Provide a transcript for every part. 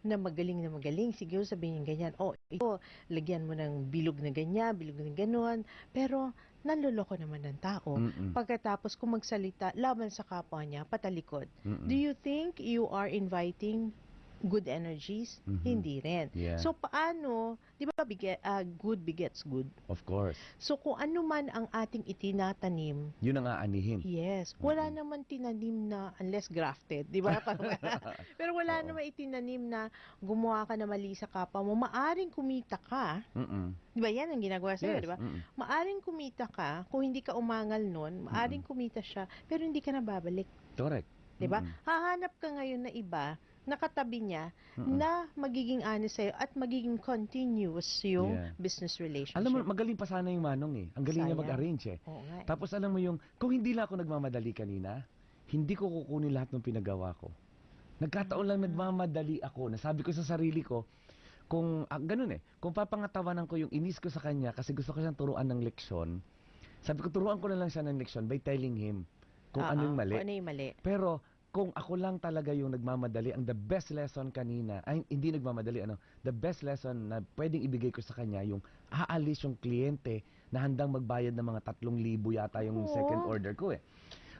na magaling, siguro sabihin niya ganyan, "Oh, ito, lagyan mo ng bilog na ganyan, bilog na gano'n." Pero nanloloko naman ng tao. Mm-mm. Pagkatapos kung magsalita laban sa kapwa niya, patalikod. Mm-mm. Do you think you are inviting good energies? Mhm. Hindi rin. Yeah. So paano, 'di ba good begets good? Of course. So kung ano man ang ating itinatanim, Yun ang aanihin. yes, wala naman tinanim na unless grafted, 'di ba? Pero wala Oo. naman itinanim na gumawa ka na mali sa kapwa mo. Maaring kumita ka, Mm-mm. 'di ba? Yan ang ginagawa sa'yo, Yes. 'di ba? Mm-mm. Maaring kumita ka kung hindi ka umangal nun, maaring kumita siya, pero hindi ka na babalik. Correct. 'Di ba? Mm-mm. Hahanap ka ngayon na iba na katabi niya Mm-mm. na magiging honest sa'yo at magiging continuous yung Yeah. business relationship. Alam mo, magaling pa sana yung Manong eh. Ang galing niya Sayang. mag-arrange eh. Oo nga. Tapos alam mo yung, kung hindi lang ako nagmamadali kanina, hindi ko kukunin lahat ng pinagawa ko. Nagkataon lang nagmamadali ako. Nasabi ko sa sarili ko, kung, ganun eh, kung papangatawanan ko yung inis ko sa kanya kasi gusto ko siyang turuan ng leksyon, sabi ko, turuan ko na lang siya ng leksyon by telling him kung ano yung mali. Kung ano yung mali. Pero, kung ako lang talaga yung nagmamadali, ang the best lesson kanina, ay hindi nagmamadali, the best lesson na pwedeng ibigay ko sa kanya, yung aalis yung kliyente na handang magbayad ng mga 3,000 yata yung second order ko eh.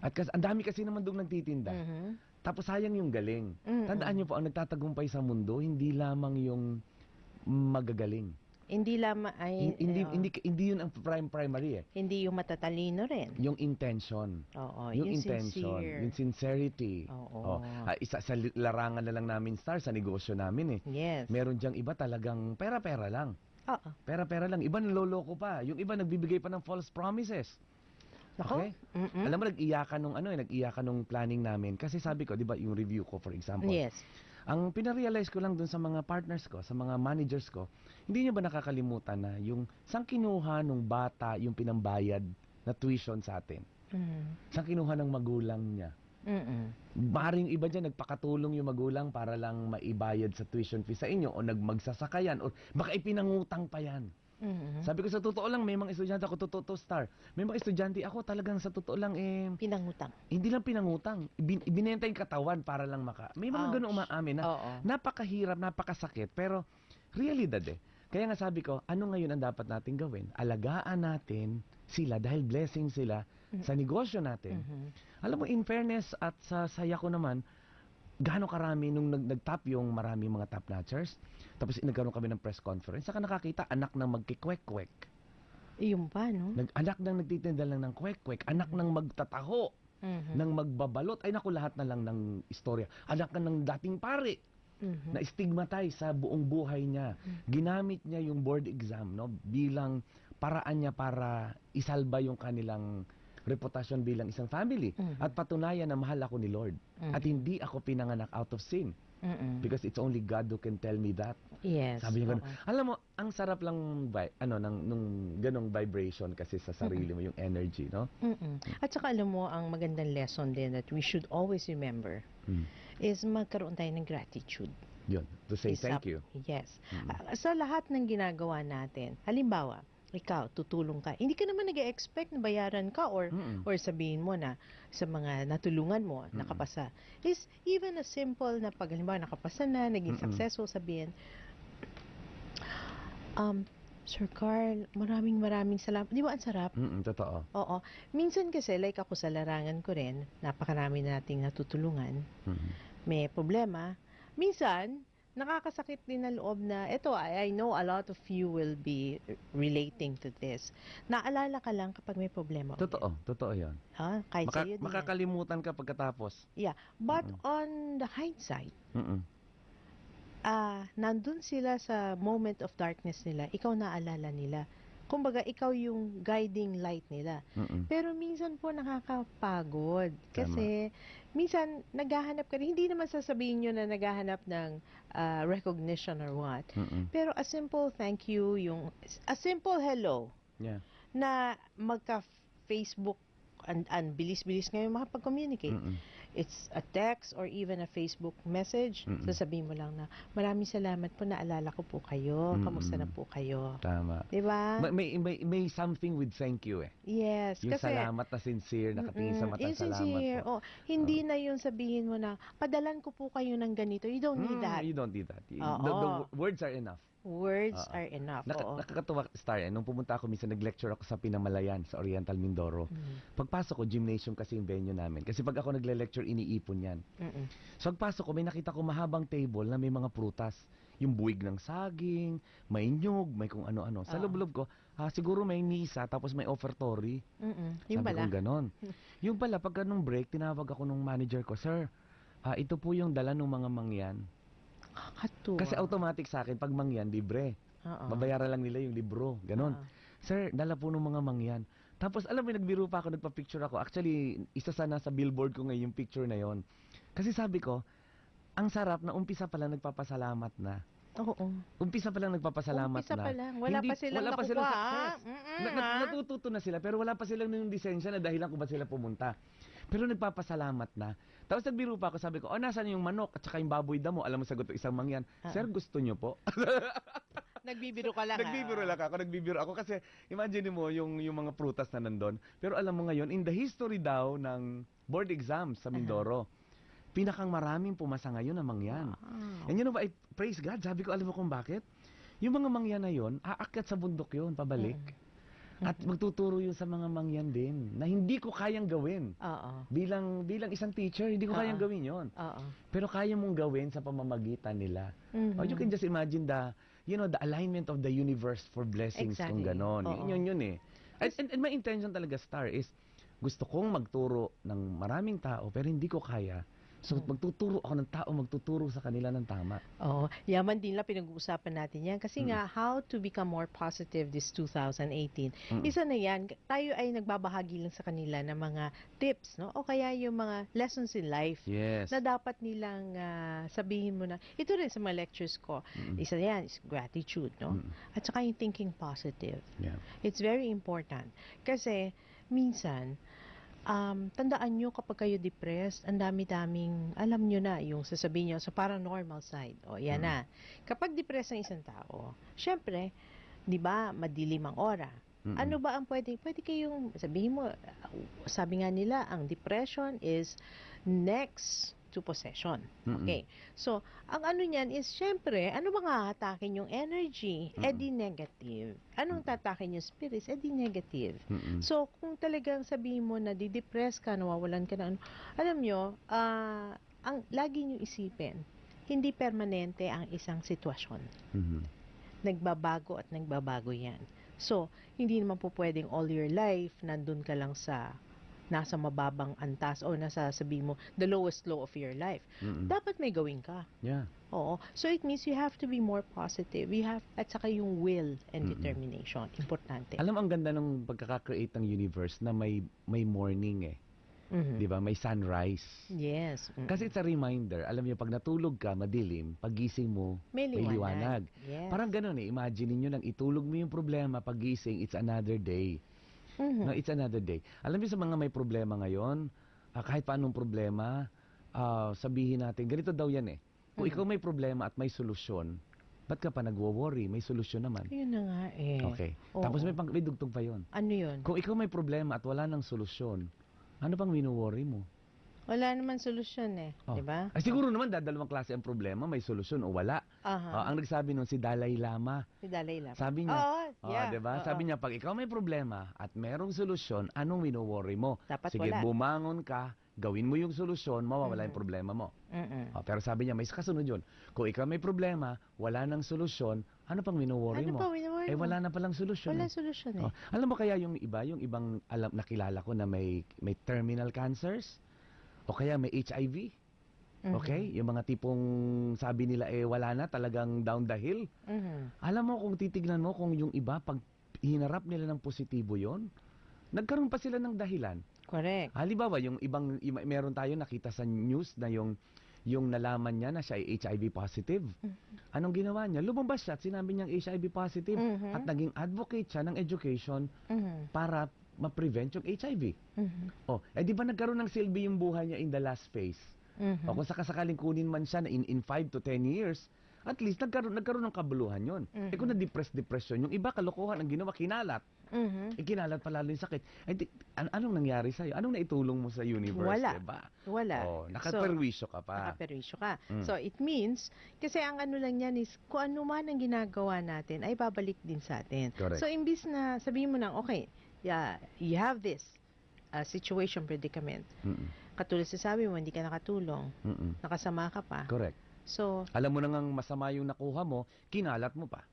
At kasi, ang dami kasi naman doon nagtitinda. Tapos sayang yung galing. Tandaan niyo po, ang nagtatagumpay sa mundo, hindi lamang yung magagaling. Hindi lamang ay Hindi yun ang primary eh. hindi yung matatalino rin. Yung intention. Oo, Yung Oh, intention, sincere. yung sincerity. Oo. Isa sa larangan na lang namin, Star, sa negosyo namin eh. Yes. Meron diyang iba talagang pera-pera lang. Oo. Pera-pera lang. Iba niloloko pa. Yung iba nagbibigay pa ng false promises. Nako. Okay? Alam mo, nag-iyakan nung planning namin. Kasi sabi ko, di ba, yung review ko, for example. Yes. Ang pinarealize ko lang dun sa mga partners ko, sa mga managers ko, hindi niya ba nakakalimutan na yung saan kinuha nung bata yung pinambayad na tuition sa atin? Saan kinuha ng magulang niya? Maring iba dyan, nagpakatulong yung magulang para lang maibayad sa tuition fee sa inyo o nagmagsasakayan o baka ipinangutang pa yan. Sabi ko sa totoo lang, may mga estudyante ako, totoo Star. May mga estudyante ako talagang sa totoo lang Pinangutang. hindi lang pinangutang, ibinenta yung katawan para lang may mga ganun umaamin na Oo. napakahirap, napakasakit, pero realidad eh. Kaya nga sabi ko, ano ngayon ang dapat natin gawin? Alagaan natin sila dahil blessing sila sa negosyo natin. Alam mo, in fairness at sa saya ko naman, gaano karami nung nag-top yung marami mga top notchers. Tapos nagkaroon kami ng press conference. Saka nakakita, anak ng magkikwek-kwek. Yung pa, no? Anak ng nagtitinda lang ng kwek-kwek. Anak ng magtataho. Ng magbabalot. Ay naku, lahat na lang ng istorya. Anak ng dating pare. Na stigmatize sa buong buhay niya. Ginamit niya yung board exam, no, bilang paraan niya para isalba yung kanilang reputasyon bilang isang family at patunayan na mahal ako ni Lord at hindi ako pinanganak out of sin because it's only God who can tell me that. Yes. Sabi niya ganun. Alam mo, ang sarap lang nung ganong vibration kasi sa sarili mo, yung energy, no? At saka alam mo, ang magandang lesson din that we should always remember is magkaroon tayo ng gratitude. Yun, to say thank you. Yes. Sa lahat ng ginagawa natin, halimbawa, ikaw, tutulong ka. Hindi ka naman nag-expect na bayaran ka or sabihin mo na sa mga natulungan mo, nakapasa. Is even a simple na pag halimbawa nakapasa na, naging successful, sabihin, Sir Carl, maraming salamat. Di ba ang sarap? Totoo. Oo. Minsan kasi, like ako sa larangan ko rin, napakarami nating natutulungan. May problema. Minsan, nakakasakit din na loob na, ito, I know a lot of you will be relating to this. Naalala ka lang kapag may problema. Totoo yan. Kahit sa'yo din. Makakalimutan ka pagkatapos. Yeah. But on the hindsight, nandun sila sa moment of darkness nila, ikaw naalala nila. Kumbaga, ikaw yung guiding light nila. Pero minsan po nakakapagod. Kasi minsan naghahanap ka rin. Hindi naman sasabihin nyo na naghahanap ng recognition or what. Pero a simple thank you, a simple hello. Yeah. Na magka-Facebook, and bilis-bilis ngayon makapag-communicate. it's a text or even a Facebook message, sasabihin mo lang na, maraming salamat po, naalala ko po kayo, kamusta na po kayo. Tama. Diba? May something with thank you eh. Yes, Yung kasi salamat na sincere, nakatingin sa matang salamat sincere. po. Hindi na yung sabihin mo na, padalan ko po kayo ng ganito. You don't need that. You don't need that. Oo. The words are enough. Words are enough. Nakakatuwa, Star, nung pumunta ako, minsan nag-lecture ako sa Pinamalayan, sa Oriental Mindoro. Pagpasok ko, gymnasium kasi yung venue namin. Kasi pag ako nagle-lecture, iniipon yan. So pagpasok ko, may nakita ko mahabang table na may mga prutas. Yung buwig ng saging, may nyug, may kung ano-ano. Sa loob ko, siguro may misa, tapos may offertory. Yung Sabi pala. ko ganon. Yung pala, pagka nung break, tinawag ako nung manager ko, Sir, ito po yung dala ng mga mangyan. Kakatuwa. Kasi automatic sa akin, pag mangyan, libre. Babayaran lang nila yung libro. Ganon. Sir, dala po ng mga mangyan. Tapos, alam mo, nagbiro pa ako, nagpa-picture ako. Actually, isa sana sa billboard ko ngayon yung picture na yon. Kasi sabi ko, ang sarap na umpisa pa lang nagpapasalamat na. Oo. Umpisa pa lang nagpapasalamat Umpisa na. pa lang. Wala pa silang success. nakukuha. Natututo na sila, pero wala pa silang yung lisensya na dahilan kung ba sila pumunta. Pero nagpapasalamat na. Tapos nagbiro pa ako, sabi ko, nasaan yung manok at saka yung baboy damo? Alam mo, sagot ko isang mangyan, Sir, gusto nyo po? Nagbibiro ka lang. Nagbibiro ako kasi imagine mo yung mga prutas na nandun. Pero alam mo ngayon, in the history daw ng board exams sa Mindoro, pinakang maraming pumasa ngayon na mangyan. And you know what, praise God, sabi ko, alam mo kung bakit? Yung mga mangyan na yun, aakyat sa bundok yun, pabalik. At magtuturo yun sa mga mangyan din na hindi ko kayang gawin. Bilang isang teacher, hindi ko kayang gawin yun. Pero kaya mong gawin sa pamamagitan nila. You can just imagine the alignment of the universe for blessings kung ganon. Yun eh. And my intention talaga, Star, is gusto kong magturo ng maraming tao pero hindi ko kaya. So, magtuturo ako ng tao, magtuturo sa kanila ng tama. Yaman din lang pinag-uusapan natin yan. Kasi nga, how to become more positive this 2018. Isa na yan, tayo ay nagbabahagi lang sa kanila ng mga tips, no? O kaya yung mga lessons in life. Yes. Na dapat nilang sabihin mo na. Ito rin sa mga lectures ko. Isa na yan is gratitude, no? At saka yung thinking positive. Yeah. It's very important. Kasi, minsan, tandaan nyo kapag kayo depressed, ang dami-daming, alam nyo na, yung sasabihin nyo sa paranormal side. Yan na. Kapag depressed ang isang tao, syempre, di ba, madilim ang ora. Ano ba ang pwede kayong, sabihin mo, sabi nga nila, ang depression is next to possession. Okay. So, ang ano niyan is, syempre, ano bang hahatakin yung energy? Di negative. Anong tatakin yung spirits? Di negative. So, kung talagang sabihin mo na di-depress ka, nawawalan ka na ano, alam nyo, ang lagi nyo isipin, hindi permanente ang isang sitwasyon. Nagbabago at nagbabago yan. So, hindi naman po pwedeng all your life, nandun ka lang sa nasa mababang antas o nasa sabihin mo the lowest low of your life. Dapat may gawin ka. Yeah. Oo. So it means you have to be more positive. You have at saka yung will and determination. Importante. Alam, ang ganda ng pagkaka-create ng universe na may morning eh. 'Di ba? May sunrise. Yes. Kasi it's a reminder. Alam niyo, pag natulog ka, madilim, pagising mo, may liwanag. Yes. Parang ganoon eh. Imagine niyo nang itulog mo yung problema, pagising, it's another day. No, it's another day. Alam niyo, sa mga may problema ngayon, kahit paanong problema, sabihin natin, ganito daw yan eh. Kung ikaw may problema at may solusyon, ba't ka pa nagwo-worry? May solusyon naman. Yun na nga eh. Okay. Tapos may dugtong pa yun. Ano yun? Kung ikaw may problema at wala nang solusyon, ano pang wino-worry mo? Wala naman solusyon eh. Di ba? Ay, siguro naman, dalawang klase ang problema, may solusyon o wala. Ang nagsabi nun si Dalai Lama. Si Dalai Lama. Sabi niya, yeah. diba? Sabi niya, pag ikaw may problema at merong solusyon, anong wino-worry mo? Dapat Sige, wala. bumangon ka, gawin mo yung solusyon, mawawala yung problema mo. Pero sabi niya, may kasunod yun. Kung ikaw may problema, wala nang solusyon, ano pang wino-worry mo? Ano pa wino-worry mo? Wala na palang solusyon. Wala solusyon eh. Alam mo kaya yung ibang nakilala ko na may terminal cancers? O kaya may HIV. Okay? Yung mga tipong sabi nila wala na, talagang down the hill. Alam mo, kung titignan mo, kung yung iba, pag hinarap nila ng positibo yon, nagkaroon pa sila ng dahilan. Correct. Halimbawa, meron tayo nakita sa news na yung nalaman niya na siya ay HIV positive. Anong ginawa niya? Lumabas siya at sinabi niyang HIV positive at naging advocate siya ng education para ma-prevent yung HIV. Mhm. Di ba nagkaroon ng silbi yung buhay niya in the last phase? Mhm. Kung sakasakaling kunin man siya na in 5 to 10 years, at least nagkaroon ng kabuluhan yon. Kung na-depression, yung iba kalokohan ang ginawa, kinalat. Mhm. Kinalat pa lalo yung sakit. Anong nangyari sa'yo? Anong naitulong mo sa universe, Wala. diba? Wala. Nakaperwisyo ka pa. Nakaperwisyo ka. So, it means, kasi ang ano lang yan is, kung ano man ang ginagawa natin, ay babalik din sa atin. Correct. So, imbis na sabihin mo na, okay, yeah, you have this situation, predicament. Katulad sa sabi mo, hindi ka nakatulong, nakasama ka pa. Correct. So, Alam mo na ngang masama yung nakuha mo, kinalat mo pa.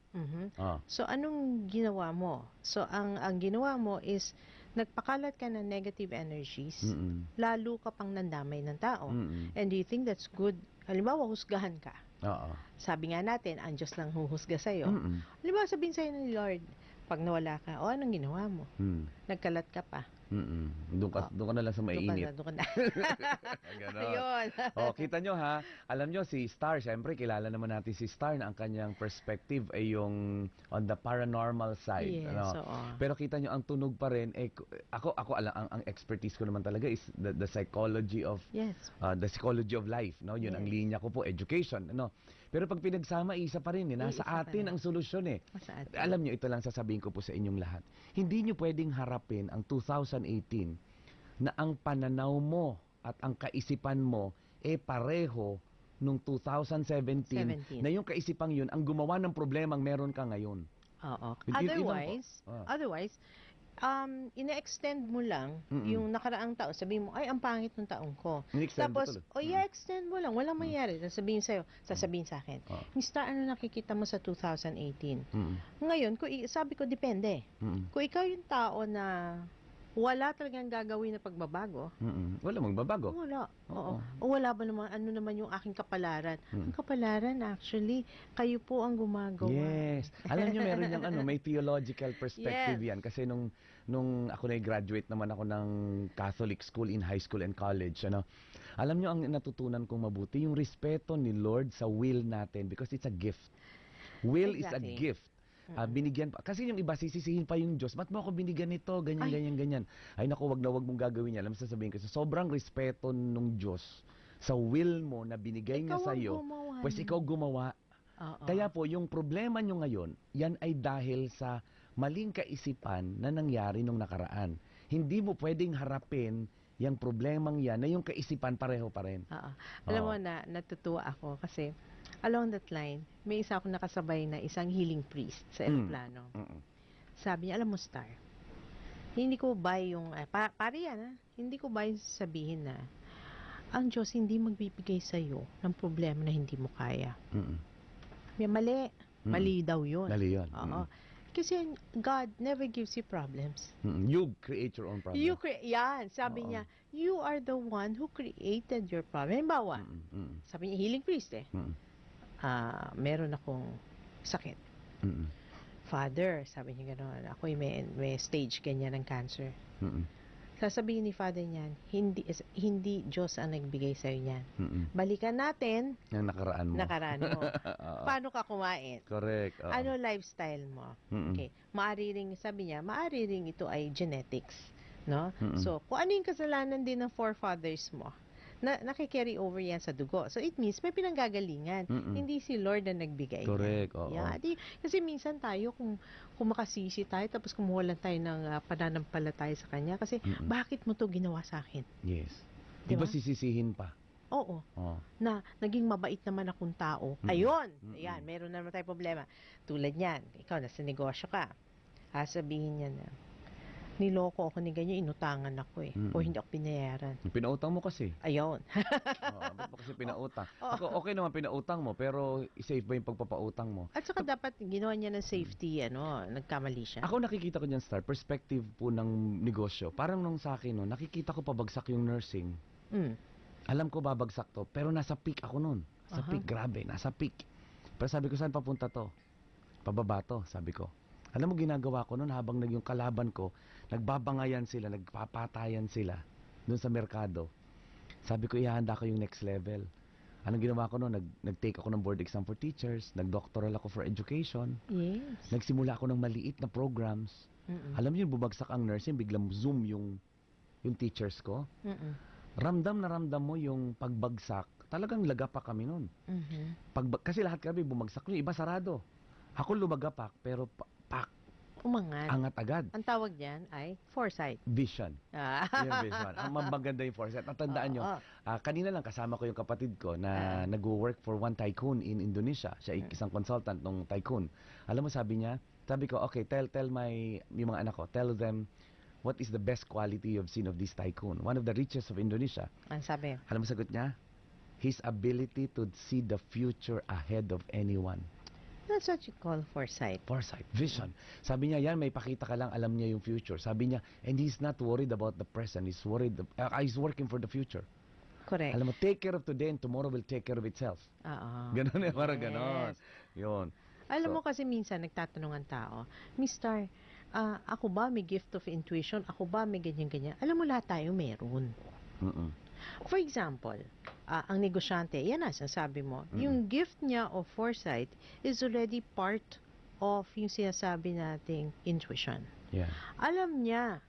So, anong ginawa mo? So, ang ginawa mo is, nagpakalat ka ng negative energies, lalo ka pang nandamay ng tao. And do you think that's good? Halimbawa, husgahan ka. Oo. Sabi nga natin, ang Diyos lang huhusga sa'yo. Halimbawa, sabihin sa'yo ni Lord, pag nawala ka, anong ginawa mo? Nagkalat ka pa. Doon ka na lang sa maiinit. Doon ka na. Ganon. Ayun. Kita nyo ha, alam nyo si Star, syempre kilala naman natin si Star na ang kanyang perspective ay yung on the paranormal side. Yes, oo. Pero kita nyo ang tunog pa rin, ako ang expertise ko naman talaga is the psychology of Yes. the psychology of life, no? Yun ang linya ko po, education, ano. Pero pag pinagsama, isa pa rin, nasa Isa pa atin rin. ang solusyon Sa atin. Alam nyo, ito lang sasabihin ko po sa inyong lahat. Hindi nyo pwedeng harapin ang 2018 na ang pananaw mo at ang kaisipan mo pareho nung 2017 na yung kaisipang yun ang gumawa ng problemang meron ka ngayon. Oo. Yun lang po. Otherwise, ina-extend mo lang yung nakaraang taon. Sabihin mo, ay, ang pangit ng taong ko. In-extend Tapos, tuloy. i-extend mo lang. Walang mangyari. Sasabihin sa akin, Mr. Ano nakikita mo sa 2018? Ngayon, sabi ko, depende. Kung ikaw yung tao na wala talagang gagawin na pagbabago, Wala magbabago. wala. Oo. O wala ba naman, ano naman yung aking kapalaran? Ang kapalaran, actually, kayo po ang gumagawa. Yes. Alam nyo, meron yung may theological perspective yan. Kasi nung ako na-graduate naman ako ng Catholic school in high school and college, alam nyo, ang natutunan kong mabuti, yung respeto ni Lord sa will natin because it's a gift. Will is a gift. Binigyan pa. Kasi yung iba, sisisihin pa yung Diyos. Ba't mo ako binigyan nito? Ganyan. Ay naku, wag mong gagawin niya. Alam mo, sasabihin ko, sa sobrang respeto nung Diyos, sa will mo na binigay niya sa'yo, pues ikaw gumawa. Kaya po, yung problema nyo ngayon, yan ay dahil sa maling kaisipan na nangyari nung nakaraan. Hindi mo pwedeng harapin yung problemang yan na yung kaisipan pareho pa rin. Alam mo na, natutuwa ako kasi along that line, may isa akong nakasabay na isang healing priest sa eroplano. Sabi niya, alam mo, Star, hindi ko buy yung, pare yan, hindi ko buy sabihin na ang Diyos hindi magbibigay sa'yo ng problema na hindi mo kaya. May mali. Mali daw yun. Mali yun. Oo. Kasi God never gives you problems. You create your own problem. Yan, sabi niya, you are the one who created your problem. Halimbawa, sabi niya, healing priest meron akong sakit. Father, sabi niya gano'n, ako may stage ganyan ng cancer. Sasabihin ni Father niyan, hindi Diyos ang nagbigay sa'yo niyan. Balikan natin yung nakaraan mo. Paano ka kumain? Correct. Ano lifestyle mo? Okay. Sabi niya, maari ring ito ay genetics. No? So, kung ano yung kasalanan din ng forefathers mo, nakikarry over yan sa dugo. So, it means may pinanggagalingan. Hindi si Lord na nagbigay. Correct. Kasi minsan tayo, kung makasisi tayo, tapos kumuha lang tayo ng pananampalataya sa Kanya, kasi bakit mo to ginawa sa akin? Yes. Di ba sisisihin pa? Oo. Na naging mabait naman akong tao. Ayun! Ayan, meron na naman tayong problema. Tulad niyan, ikaw, nasa negosyo ka. Sabihin niya na, niloko ako ni ganyan, inutangan ako o hindi ako binayaran. Pinautang mo kasi. Ayun. Ba't mo kasi pinautang? Ako, okay naman pinautang mo, pero safe ba yung pagpapautang mo? At saka dapat ginawa niya ng safety, nagkamali siya. Ako nakikita ko dyan, Star, perspective po ng negosyo. Parang nung sa akin, nakikita ko pabagsak yung nursing. Alam ko babagsak to, pero nasa peak ako nun. Sa peak, grabe, nasa peak. Pero sabi ko, saan papunta to? Pababa to, sabi ko. Alam mo, ginagawa ko noon habang yung kalaban ko, nagbabangayan sila, nagpapatayan sila doon sa merkado. Sabi ko, ihahanda ko yung next level. Anong ginawa ko noon? Nag-take ako ng board exam for teachers, nag-doctoral ako for education. Yes. Nagsimula ako ng maliit na programs. Alam niyo, bumagsak ang nursing, biglang Zoom yung teachers ko. Ramdam na ramdam mo yung pagbagsak. Talagang lagapak kami nun. Kasi lahat kami bumagsak, yung iba sarado. Ako lumagapak, pero Umangat. angat agad. Ang tawag diyan ay foresight. Vision. Ah. Yung vision. Ang maganda yung foresight. At tandaan nyo, kanina lang kasama ko yung kapatid ko na nag-work for one tycoon in Indonesia. Siya isang consultant ng tycoon. Alam mo, sabi ko, okay, tell yung mga anak ko, tell them what is the best quality you've seen of this tycoon. One of the richest of Indonesia. Ang sabi? Alam mo sagot niya? His ability to see the future ahead of anyone. That's what you call foresight. Foresight, vision. Sabi niya, yan, may pakita ka lang, alam niya yung future. Sabi niya, and he's not worried about the present. He's working for the future. Correct. Alam mo, take care of today and tomorrow will take care of itself. Ganon eh, parang ganon. Yun. Alam mo kasi minsan, nagtatanong ang tao, Mister, ako ba may gift of intuition? Ako ba may ganyan-ganyan? Alam mo, lahat tayo meron. For example, ang negosyante, yan na, sinasabi mo, yung gift niya of foresight is already part of yung sinasabi nating intuition. Yeah. Alam niya.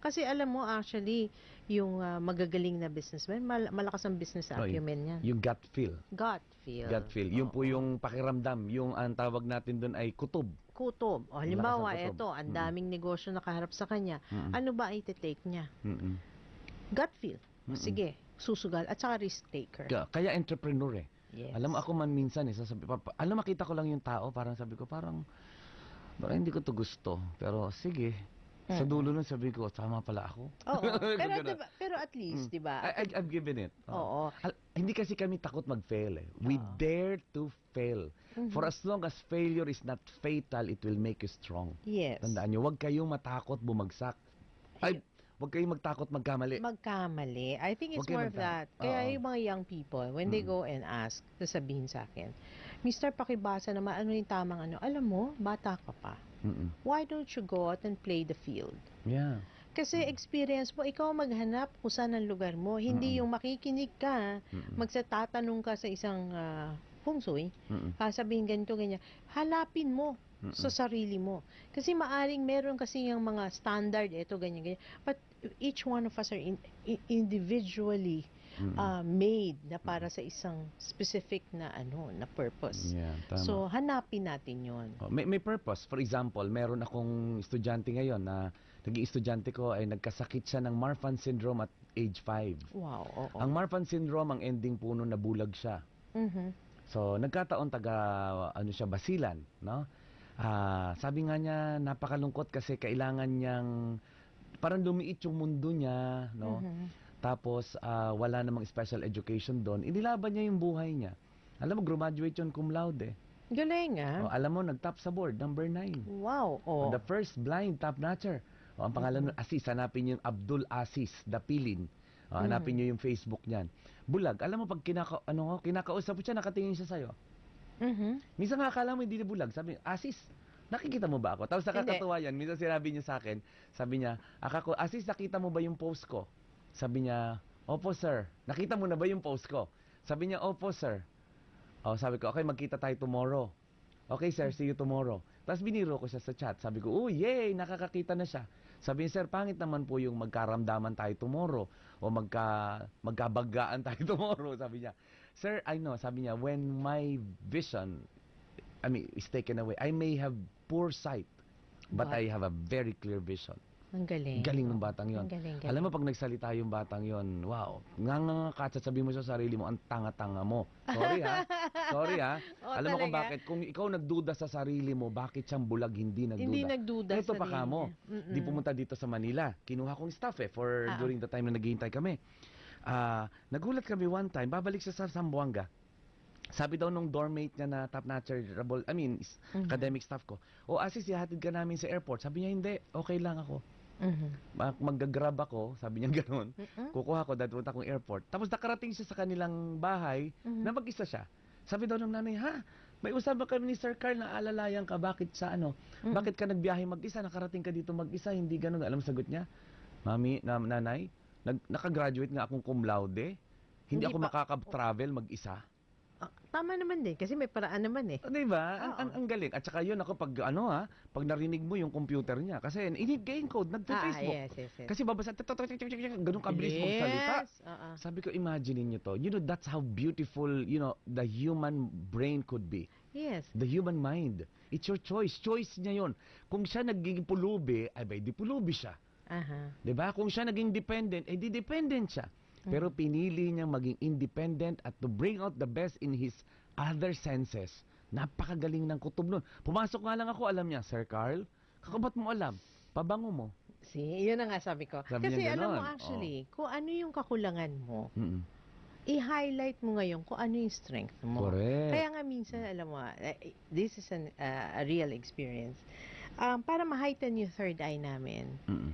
Kasi alam mo, actually, yung magagaling na businessman, malakas ang business acumen niya. Yung gut feel. Gut feel. Gut feel. Yun po yung pakiramdam. Yung ang tawag natin doon ay kutob. Kutob. O, halimbawa, ito, ang daming negosyo nakaharap sa kanya. Ano ba iti-take niya? Gut feel. Sige, susugal at saka risk taker. Kaya entrepreneur eh. Yes. Alam mo, ako man minsan alam, makita ko lang yung tao, parang sabi ko, parang hindi ko to gusto. Pero sige, sa dulo nun sabi ko, tama pala ako. Oo. pero at least, di ba? I've given it. Oo. Hindi kasi kami takot mag-fail eh. We dare to fail. For as long as failure is not fatal, it will make you strong. Yes. Tandaan nyo, huwag kayong matakot bumagsak. Huwag kayong magtakot magkamali. I think it's more of that. Kaya yung mga young people, when they go and ask, sasabihin sa akin, Mister, pakibasa naman, ano yung tamang ano? Alam mo, bata ka pa. Why don't you go out and play the field? Yeah. Kasi experience mo, ikaw maghanap kung saan ang lugar mo. Hindi yung makikinig ka, tatanong ka sa isang feng shui, sabihin ganito, ganyan. Hanapin mo sa sarili mo. Kasi maaring meron kasi yung mga standard, ito, ganyan, ganyan. But each one of us are individually made na para sa isang specific na na purpose. Yeah, tama. So, hanapin natin yon. May purpose. For example, meron akong estudyante ngayon na naging estudyante ko ay nagkasakit siya ng Marfan syndrome at age 5. Wow, oo. Ang Marfan syndrome, ang ending po nun nabulag siya. So, nagkataon siya, basilan, no? Sabi nga niya, napakalungkot kasi kailangan niyang parang lumiit yung mundo niya, no? Tapos, wala namang special education doon. Inilaban niya yung buhay niya. Alam mo, graduate yun cum laude. Galing, alam mo, nag-top sa board, number 9. Wow, oh. The first blind top notcher. Ang pangalan nun, Asis. Hanapin niyo yung Abdul Asis, Dapilin. Hanapin niyo yung Facebook niyan. Bulag. Alam mo, pag kinakausap mo siya, nakatingin siya sa'yo. Minsan nga akala mo hindi na bulag. Sabi, Asis, nakikita mo ba ako? Tapos nakakatuwa yan. Minsan sinabi niya sa akin, sabi niya, Asis, nakita mo ba yung post ko? Sabi niya, opo sir. Nakita mo na ba yung post ko? Sabi niya, opo sir. Sabi ko, okay, magkita tayo tomorrow. Okay sir, see you tomorrow. Tapos biniro ko siya sa chat. Sabi ko, oh yay, nakakakita na siya. Sabi niya, sir, pangit naman po yung magkaramdaman tayo tomorrow o magkabaggaan tayo tomorrow. Sabi niya, sir, I know. Sabi niya, when my vision is taken away, I may have poor sight, but I have a very clear vision. Ang galing. Galing ng batang yon. Galing. Alam mo, pag nagsalita yung batang yon, wow, nga sabi mo sa sarili mo, ang tanga-tanga mo. Sorry ha. Alam mo kung bakit? Kung ikaw nagduda sa sarili mo, bakit siyang bulag hindi nagduda? Hindi nagduda. Ito pa ka mo. Di pumunta dito sa Manila. Kinuha kong staff during the time na naghihintay kami. Nagulat kami one time, babalik siya sa Zamboanga. Sabi daw nung dormmate niya na top notcher, academic staff ko, Asis, ihatid ka namin sa airport. Sabi niya, hindi, okay lang ako. Mag-grab ako, sabi niya gano'n. Kukuha ko, dadunta akong airport. Tapos nakarating siya sa kanilang bahay na mag-isa siya. Sabi daw ng nanay, may usapan kami ni Sir Carl na alalayan ka, bakit bakit ka nagbiyahe mag-isa, nakarating ka dito mag-isa, hindi gano'n. Alam mo sagot niya, Mami, nanay, nakagraduate nga akong cum laude, hindi ako makaka-travel mag-isa. tama naman din kasi may paraan naman eh. Di ba? Oo. Ang galing. At saka yun ako pag pag narinig mo yung computer niya kasi init ka code, nagpe-Facebook. Yes. Kasi babasa, ganun kabilis magsalita. Yes. Oo. Sabi ko, imagine niyo to. You know, that's how beautiful, the human brain could be. Yes. The human mind. It's your choice. Choice niya yon. Kung siya naging pulubi, ay ba, di pulubi siya. Aha. Diba? Kung siya naging dependent, eh di dependent siya. Pero pinili niya maging independent at to bring out the best in his other senses. Napakagaling ng kutob nun. Pumasok nga lang ako, alam niya, Sir Carl, ba't mo alam? Pabango mo. See, yun na nga sabi ko. Sabi Kasi niya alam mo ganon. actually, kung ano yung kakulangan mo, Mm-mm. i-highlight mo ngayon kung ano yung strength mo. Correct. Kaya nga minsan, alam mo, this is a real experience. Para ma-heighten yung third eye namin, Mm-mm.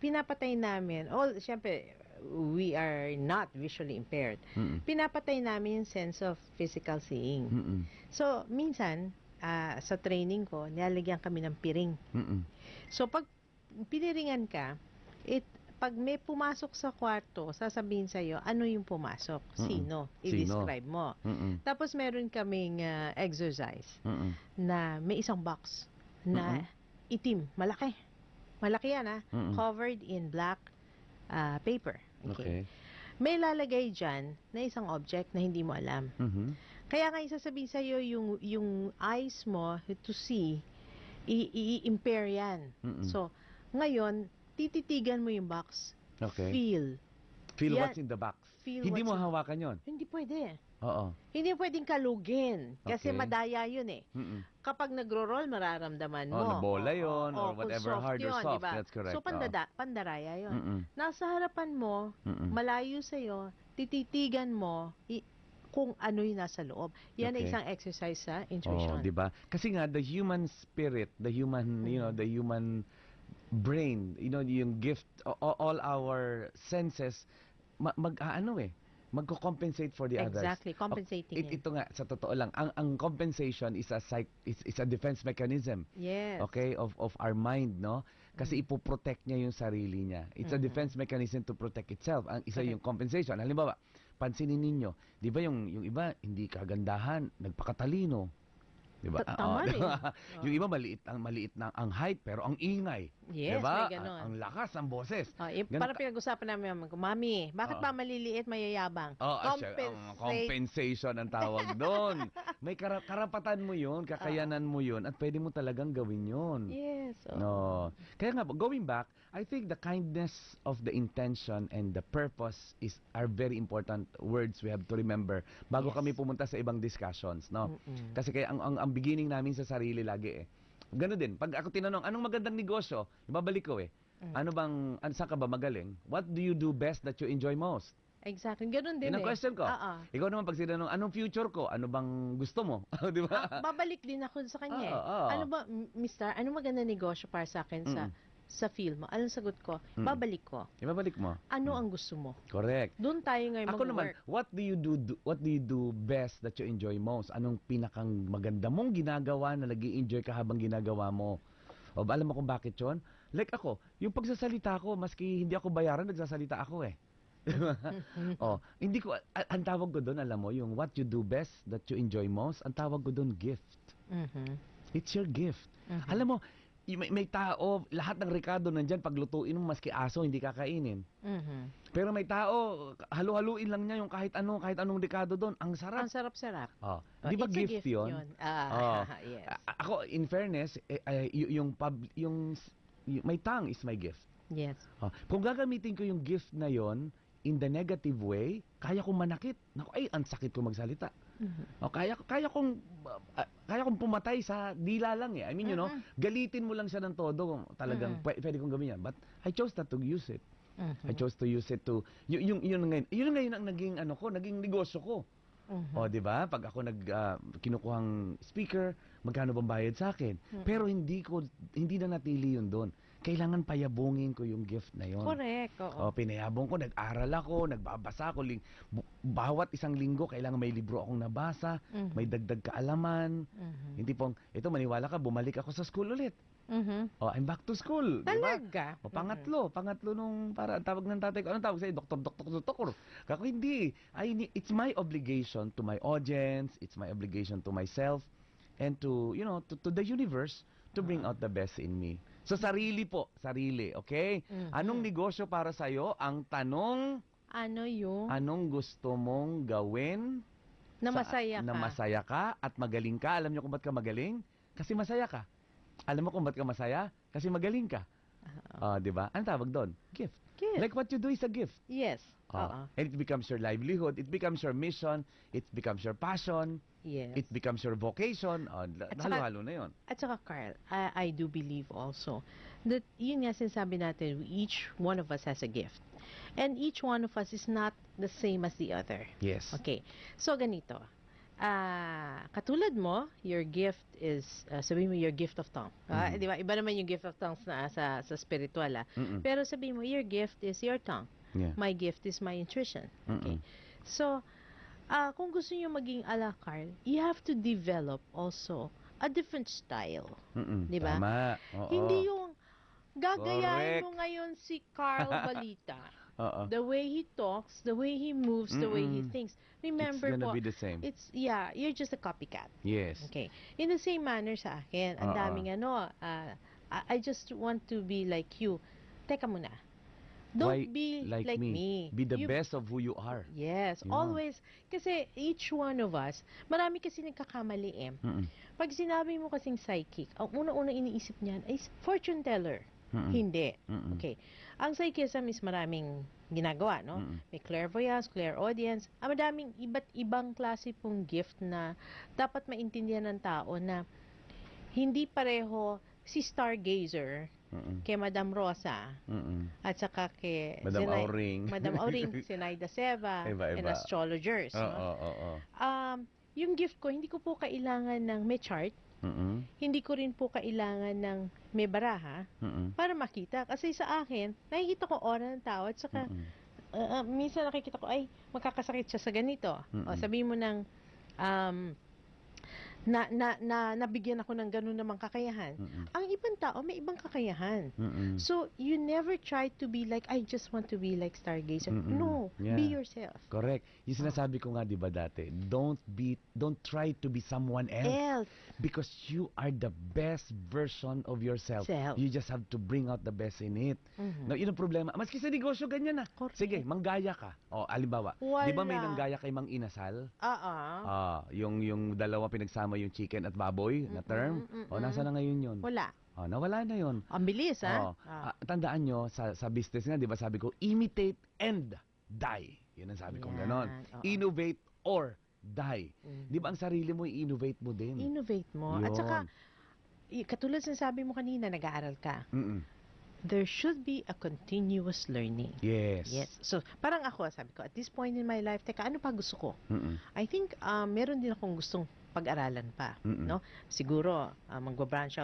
pinapatay namin, syempre, we are not visually impaired. Mm-mm. Pinapatay namin yung sense of physical seeing. Mm-mm. So, minsan, sa training ko, nilalagyan kami ng piring. Mm-mm. So, pag piniringan ka, pag may pumasok sa kwarto, sasabihin sa'yo, ano yung pumasok? Sino? I-describe mo. Mm-mm. Tapos, meron kaming exercise Mm-mm. na may isang box na itim, malaki. Malaki yan, Mm-mm. covered in black paper. Okay. May lalagay dyan na isang object na hindi mo alam. Mm-hmm. Kaya nga sasabihin sa'yo yung eyes mo to see, i-impair yan. Mm-mm. So, ngayon, tititigan mo yung box. Okay. Feel. Feel Yan. what's in the box. Feel Hindi what's mo in- hawakan yon. Hindi pwede. Oo. Hindi pwedeng kalugin. Kasi Okay. madaya yun eh. Mm-mm. Kapag nagro-roll, mararamdaman mo. Oh, nabola yun, or kung whatever, soft hard or yun, soft. diba? That's correct. So, pandaraya yun. Mm-mm. Nasa harapan mo, Mm-mm. malayo sa'yo, tititigan mo kung ano yung nasa loob. Yan ay Okay. isang exercise sa Oh, intuition. 'di ba? Kasi nga the human spirit, the human, the human brain, yung gift, all our senses magko-compensate for the others. Exactly, compensating yan. Ito nga sa totoo lang, ang compensation is a defense mechanism. Yes. Okay, of our mind, no? Kasi ipoprotect niya yung sarili niya. It's a defense mechanism to protect itself. Ang isa yung compensation. Halimbawa, pansinin ninyo, 'di ba yung iba hindi kagandahan, nagpakatalino. 'Di ba? Tama rin. Yung iba maliit na ang height pero ang ingay. Yes, 'Di ba? may ganon. Ang lakas ng boses. Ganun Parang pinag-usapan namin, Mami, bakit ba maliliit, mayayabang? Compensation ang tawag doon. May karapatan mo 'yun, kakayanan mo 'yun at pwede mo talagang gawin 'yun. Yes. No. Kaya nga, going back, I think the kindness of the intention and the purpose are very important words we have to remember bago Yes. kami pumunta sa ibang discussions, no? Mm-mm. Kasi kaya ang beginning namin sa sarili lagi Gano'n din. Pag ako tinanong, anong magandang negosyo? Ibabalik ko saan ka ba magaling? What do you do best that you enjoy most? Exactly. Ganun din Yun ang question ko. Oo. Ikaw naman pag sinanong, anong future ko? Ano bang gusto mo? Di ba? Babalik din ako sa kanya. Oo. Ano ba, Mister, ano maganda negosyo para sa akin sa field mo? Anong sagot ko? Babalik ko. Ibabalik mo. Ano ang gusto mo? Correct. Doon tayo ngayon Ako naman, mag-work. what do you do best that you enjoy most? Anong pinakang maganda mong ginagawa na nag-i-enjoy ka habang ginagawa mo? O alam mo kung bakit 'yon? Like ako, yung pagsasalita ko, maski hindi ako bayaran, nagsasalita ako hindi ko ang tawag ko doon, alam mo, yung what you do best that you enjoy most, ang tawag ko doon gift. It's your gift. Alam mo, may tao, lahat ng rekado nandyan, paglutuin mo, maski aso, hindi kakainin. Pero may tao, halu-haluin lang niya yung kahit anong rekado doon. Ang sarap. Ang sarap-sarap. Di ba It's a gift yun? Yes. Ako, in fairness, my tongue is my gift. Yes. Kung gagamitin ko yung gift na yon in the negative way, kaya kong manakit. Naku, ang sakit ko magsalita. Kaya kong pumatay sa dila lang I mean, galitin mo lang siya ng todo. Talagang pwede kong gawin yan. But I chose not to use it. I chose to use it to yun ngayon ang naging naging negosyo ko. Di ba? Pag ako kinukuhang speaker, magkano bang bayad sa akin? Pero hindi na natili yun doon. kailangan payabungin ko yung gift na yon. Correct. Oo. Pinayabong ko, nag-aral ako, nagbabasa ako. Bawat isang linggo, kailangan may libro akong nabasa, may dagdag kaalaman. Hindi pong, ito maniwala ka, bumalik ako sa school ulit. I'm back to school. Talaga? Diba? Pangatlo nung, para tawag ng tatay ko, anong tawag sa'yo? Doktor. Kako hindi. It's my obligation to my audience, it's my obligation to myself, and to, to the universe, to bring out the best in me. So, sarili, okay? Anong negosyo para sa'yo? Ang tanong, anong gusto mong gawin na masaya ka? Na masaya ka at magaling ka. Alam niyo kung ba't ka magaling? Kasi masaya ka. Alam mo kung ba't ka masaya? Kasi magaling ka. Di ba? Ano tawag doon? Gift. Like what you do is a gift. Yes. And it becomes your livelihood. It becomes your mission. It becomes your passion. Yes. It becomes your vocation. Halo-halo na yun. At saka, Carl, I do believe also that yun nga sinasabi natin, each one of us has a gift. And each one of us is not the same as the other. Yes. Okay. So, ganito. Katulad mo, your gift is, sabihin mo, your gift of tongue. Di ba? Iba naman yung gift of tongues na sa spiritual. Pero sabihin mo, your gift is your tongue. Yeah. My gift is my intuition. Okay. So, kung gusto niyo maging ala Carl, you have to develop also a different style. Di ba? Tama. Oo. Hindi yung gagayahin mo ngayon si Carl Balita. The way he talks, the way he moves, the way he thinks. Remember it's gonna po, be the same. You're just a copycat. Yes. Okay. In the same manner sa akin, ang daming I just want to be like you. Teka muna. Don't be like me. Be the best of who you are. Yes, Yeah. always. Kasi each one of us, marami kasi nagkakamali Pag sinabi mo kasing psychic, ang una-una iniisip niyan ay fortune teller. Hindi. Okay. Ang psychism is maraming ginagawa, no? May clairvoyance, clairaudience, madaming iba't ibang klase pong gift na dapat maintindihan ng tao na hindi pareho si stargazer kay Madam Rosa at saka kay Madam Auring, Zenaida Seva, and astrologers. Yung gift ko, hindi ko po kailangan ng may chart. Hindi ko rin po kailangan ng may baraha para makita. Kasi sa akin, nakikita ko aura ng tao at saka minsan nakikita ko, ay, magkakasakit siya sa ganito. O sabihin mo ng nabigyan ako ng ganun namang kakayahan. Ang ibang tao may ibang kakayahan. So, you never try to be like, I just want to be like Stargazer. No, be yourself. Correct. Yung sinasabi ko nga, di ba dati, don't try to be someone else. Because you are the best version of yourself. You just have to bring out the best in it. No, yun ang problema. Maski sa negosyo, ganyan na. Sige, manggaya ka. Alimbawa, di ba may nanggaya kay Mang Inasal? Yung dalawa pinagsama yung chicken at baboy na term. Nasa na ngayon yun? Wala. Nawala na yun. Ang bilis, Tandaan nyo, sa business nga, di ba sabi ko, imitate and die. Yun ang sabi kong ganon. Innovate or die. Di ba ang sarili mo, i-innovate mo din? Innovate mo. Yun. At saka, katulad sa sabi mo kanina, nag-aaral ka. There should be a continuous learning. Yes. So, parang ako, sabi ko, at this point in my life, teka, ano pa gusto ko? I think, meron din akong gustong pag-aralan pa. No? Siguro, magbabranch